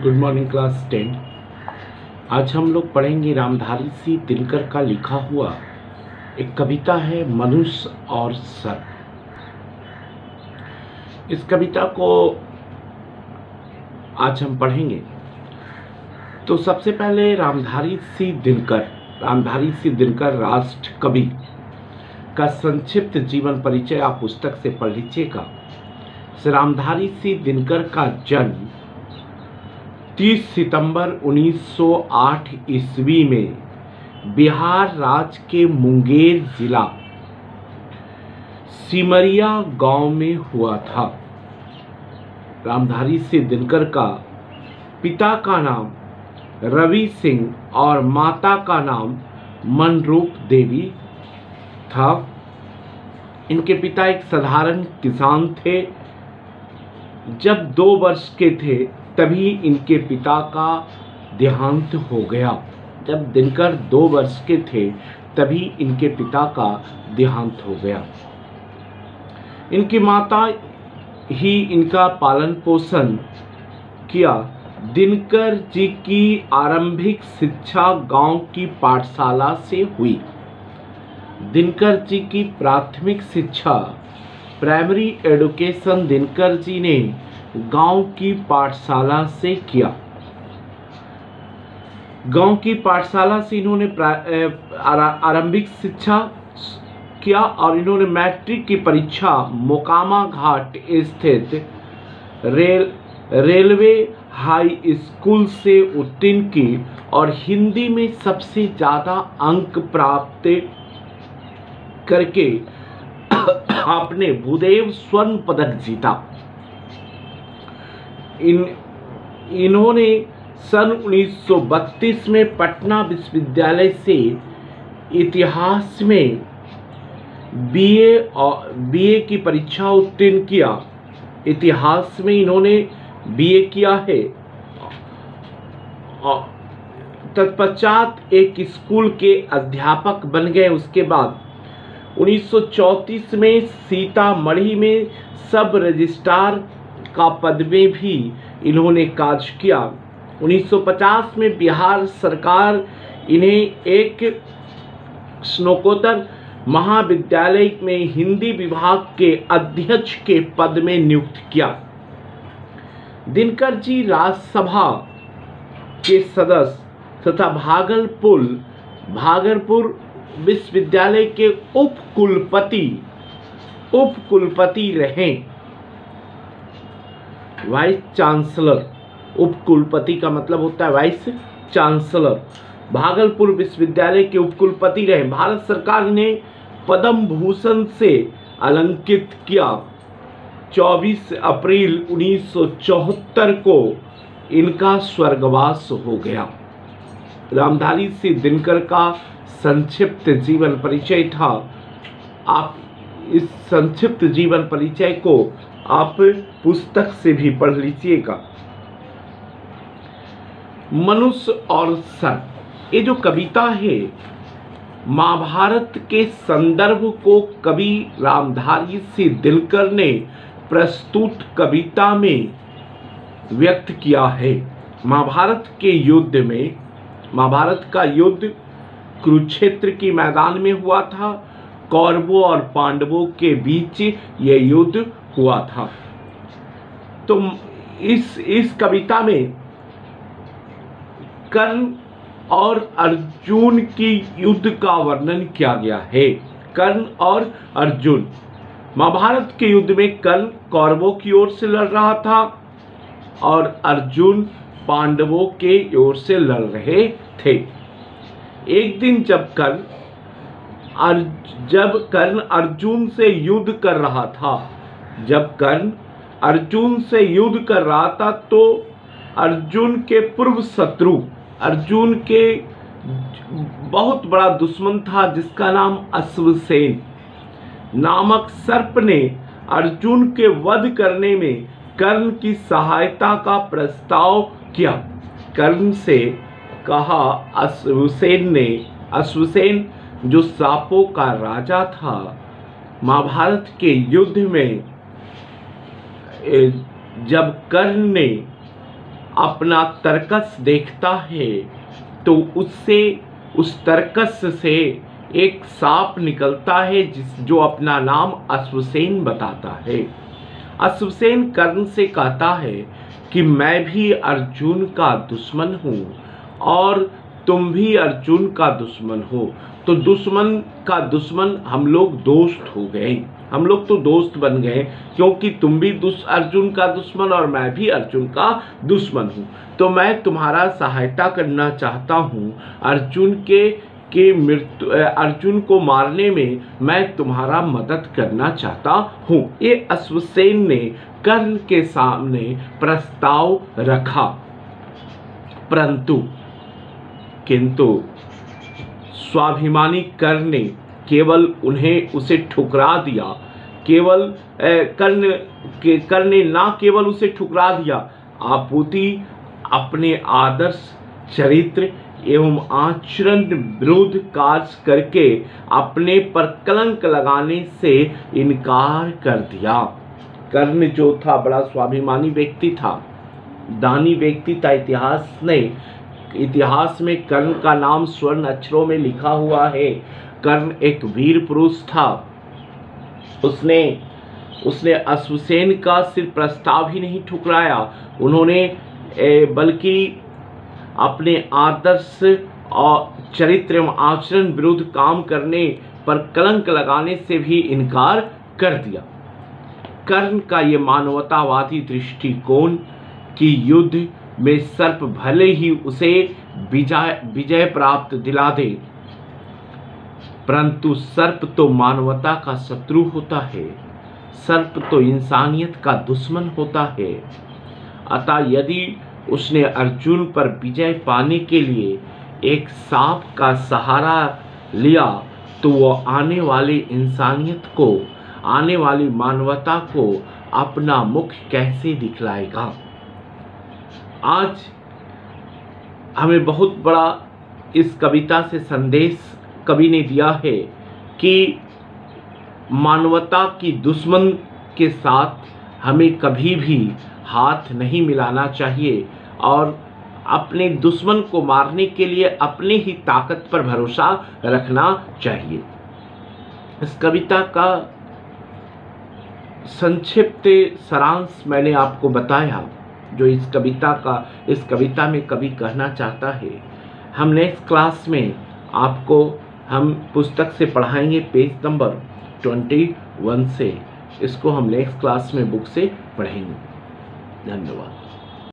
Good morning class 10। आज हम लोग पढ़ेंगे रामधारी सिंह दिनकर का लिखा हुआ एक कविता है मनुष्य और सर्प। इस कविता को आज हम पढ़ेंगे। तो सबसे पहले रामधारी सिंह दिनकर राष्ट्र कवि का संक्षिप्त जीवन परिचय आप पुस्तक से पढ़ लीजिएगा। रामधारी सिंह दिनकर का जन्म 30 सितंबर 1908 ईस्वी में बिहार राज्य के मुंगेर जिला सिमरिया गांव में हुआ था। रामधारी सिंह दिनकर का पिता का नाम रवि सिंह और माता का नाम मनरूप देवी था। इनके पिता एक साधारण किसान थे। जब 2 वर्ष के थे तभी इनके पिता का देहांत हो गया। जब दिनकर 2 वर्ष के थे तभी इनके पिता का देहांत हो गया। इनकी माता ही इनका पालन पोषण किया। दिनकर जी की आरंभिक शिक्षा गांव की पाठशाला से हुई। दिनकर जी की प्राथमिक शिक्षा प्राइमरी एजुकेशन दिनकर जी ने गांव की पाठशाला से किया। गांव की पाठशाला से इन्होंने आरंभिक शिक्षा किया और इन्होंने मैट्रिक की परीक्षा मोकामा घाट स्थित रेलवे हाई स्कूल से उत्तीर्ण की और हिंदी में सबसे ज्यादा अंक प्राप्त करके आपने भूदेव स्वर्ण पदक जीता। इन्होंने सन 1932 में पटना विश्वविद्यालय से इतिहास में बीए की परीक्षा उत्तीर्ण किया। इतिहास में इन्होंने बीए किया है। तत्पश्चात एक स्कूल के अध्यापक बन गए। उसके बाद 1934 में सीतामढ़ी में सब रजिस्ट्रार का पद में भी इन्होंने कार्य किया। 1950 में बिहार सरकार इन्हें एक स्नातकोत्तर महाविद्यालय में हिंदी विभाग के अध्यक्ष के पद में नियुक्त किया। दिनकर जी राज्यसभा के सदस्य तथा भागलपुर विश्वविद्यालय के उप कुलपति रहे। वाइस चांसलर, उप कुलपति का मतलब होता है वाइस चांसलर। भागलपुर विश्वविद्यालय के उप कुलपति रहे। भारत सरकार ने पद्म भूषण से अलंकृत किया। 24 अप्रैल 1974 को इनका स्वर्गवास हो गया। रामधारी सिंह दिनकर का संक्षिप्त जीवन परिचय था। आप इस संक्षिप्त जीवन परिचय को आप पुस्तक से भी पढ़ लीजिएगा। मनुष्य और सर्प, ये जो कविता है महाभारत के संदर्भ को कवि रामधारी सिंह दिनकर ने प्रस्तुत कविता में व्यक्त किया है। महाभारत का युद्ध कुरुक्षेत्र की मैदान में हुआ था। कौरवों और पांडवों के बीच यह युद्ध हुआ था। तो इस कविता में कर्ण और अर्जुन की युद्ध का वर्णन किया गया है। कर्ण और अर्जुन, महाभारत के युद्ध में कर्ण कौरवों की ओर से लड़ रहा था और अर्जुन पांडवों के ओर से लड़ रहे थे। एक दिन जब कर्ण अर्जुन से युद्ध कर रहा था, तो अर्जुन के पूर्व शत्रु, अर्जुन के बहुत बड़ा दुश्मन था जिसका नाम अश्वसेन नामक सर्प ने अर्जुन के वध करने में कर्ण की सहायता का प्रस्ताव किया। कर्ण से कहा, अश्वसेन जो सांपों का राजा था, महाभारत के युद्ध में जब कर्ण ने अपना तर्कस देखता है तो उससे उस तर्कस से एक सांप निकलता है जो अपना नाम अश्वसेन बताता है। अश्वसेन कर्ण से कहता है कि मैं भी अर्जुन का दुश्मन हूँ और तुम भी अर्जुन का दुश्मन हो, तो दुश्मन का दुश्मन हम लोग दोस्त हो गए, हम लोग तो दोस्त बन गए, क्योंकि तुम भी अर्जुन का दुश्मन और मैं भी अर्जुन का दुश्मन हूँ। तो मैं तुम्हारा सहायता करना चाहता हूँ, अर्जुन को मारने में मैं तुम्हारा मदद करना चाहता हूँ। ये अश्वसेन ने कर्ण के सामने प्रस्ताव रखा, किंतु स्वाभिमानी कर्ण ने केवल उसे ठुकरा दिया। कर्ण ने ना केवल उसे ठुकरा दिया, अपितु अपने आदर्श चरित्र एवं आचरण विरुद्ध कार्य करके अपने पर कलंक लगाने से इनकार कर दिया। कर्ण जो था बड़ा स्वाभिमानी व्यक्ति था, दानी व्यक्ति था। इतिहास में कर्ण का नाम स्वर्ण अक्षरों में लिखा हुआ है। कर्ण एक वीर पुरुष था। उसने अश्वसेन का सिर्फ प्रस्ताव ही नहीं ठुकराया, उन्होंने बल्कि अपने आदर्श और चरित्र एवं आचरण विरुद्ध काम करने पर कलंक लगाने से भी इनकार कर दिया। कर्ण का ये मानवतावादी दृष्टिकोण कि युद्ध में सर्प भले ही उसे विजय प्राप्त दिला दे, परंतु सर्प तो मानवता का शत्रु होता है, सर्प तो इंसानियत का दुश्मन होता है। अतः यदि उसने अर्जुन पर विजय पाने के लिए एक सांप का सहारा लिया, तो वो आने वाली इंसानियत को, आने वाली मानवता को अपना मुख कैसे दिखलाएगा। आज हमें बहुत बड़ा इस कविता से संदेश कवि ने दिया है कि मानवता की दुश्मन के साथ हमें कभी भी हाथ नहीं मिलाना चाहिए और अपने दुश्मन को मारने के लिए अपने ही ताकत पर भरोसा रखना चाहिए। इस कविता का संक्षिप्त सारांश मैंने आपको बताया, जो इस कविता में कवि कहना चाहता है। हम नेक्स्ट क्लास में आपको हम पुस्तक से पढ़ाएंगे पेज नंबर 21 से। इसको हम नेक्स्ट क्लास में बुक से पढ़ेंगे। धन्यवाद।